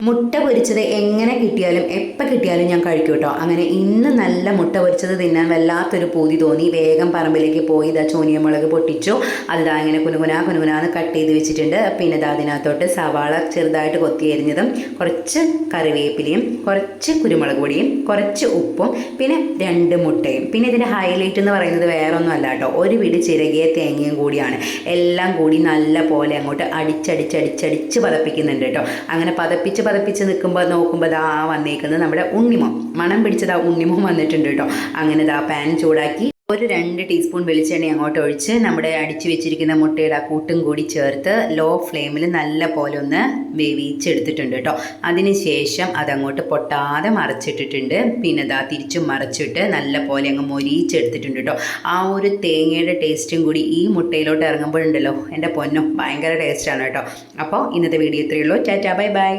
മുട്ട പൊരിച്ചത് എങ്ങനെ കിട്ടിയാലും എപ്പോൾ കിട്ടിയാലും ഞാൻ കഴിക്കും കേട്ടോ. അങ്ങനെ ഇന്ന് നല്ല മുട്ട പൊരിച്ചത് തിന്നാൻ വല്ലാത്തൊരു പൂതി തോന്നി. വേഗം പറമ്പിലേക്ക് പോയി ഇതാ ചോനിയമുളക് പൊട്ടിച്ചു. അതിതാ ഇങ്ങനെ കുനുകുനാന്ന് കട്ട് ചെയ്ത് വെച്ചിട്ടുണ്ട്. പിന്നെ ഇതാ അതിനകത്തോട്ട് സവാള ചെറുതായിട്ട് കൊത്തി എരിഞ്ഞതും, കുറച്ച് കറിവേപ്പിലയും, കുറച്ച് കുരുമുളക് പൊടിയും, കുറച്ച് ഉപ്പും, പിന്നെ 2 മുട്ടയും. പിന്നെ ഇതിൻ്റെ ഹൈലൈറ്റ് എന്ന് പറയുന്നത് വേറെ ഒന്നും അല്ല കേട്ടോ, ഒരു പിടി ചിരകിയ തേങ്ങയും കൂടിയാണ്. എല്ലാം കൂടി നല്ല പോലെ അങ്ങോട്ട് അടിച്ചടിച്ച് പതപ്പിക്കുന്നുണ്ട് കേട്ടോ. അങ്ങനെ പതപ്പിച്ച് നിൽക്കുമ്പോൾ നോക്കുമ്പോൾ ദാ വന്നേക്കുന്നത് നമ്മുടെ ഉണ്ണിമോൻ, മണം പിടിച്ചത് ഉണ്ണിമോൻ വന്നിട്ടുണ്ട് കേട്ടോ. അങ്ങനെ ദാ പാൻ ചൂടാക്കി ഒരു 2 ടീസ്പൂൺ വെളിച്ചെണ്ണ അങ്ങോട്ട് ഒഴിച്ച് നമ്മുടെ അടിച്ചു വെച്ചിരിക്കുന്ന മുട്ടയുടെ ആ കൂട്ടും കൂടി ചേർത്ത് ലോ ഫ്ലെയിമിൽ നല്ല പോലെ ഒന്ന് വേവിച്ചെടുത്തിട്ടുണ്ട് കേട്ടോ. അതിന് ശേഷം അതങ്ങോട്ട് പൊട്ടാതെ മറിച്ചിട്ടിട്ടുണ്ട്. പിന്നെ ദാ തിരിച്ചും മറിച്ചിട്ട് നല്ല പോലെ അങ്ങ് മൊരിച്ചെടുത്തിട്ടുണ്ട് കേട്ടോ. ആ ഒരു തേങ്ങയുടെ ടേസ്റ്റും കൂടി ഈ മുട്ടയിലോട്ട് ഇറങ്ങുമ്പോഴുണ്ടല്ലോ എൻ്റെ പൊന്നോ ഭയങ്കര ടേസ്റ്റാണ് കേട്ടോ. അപ്പോൾ ഇന്നത്തെ വീഡിയോ ഇത്രയേ ഉള്ളൂ. Tata bye bye.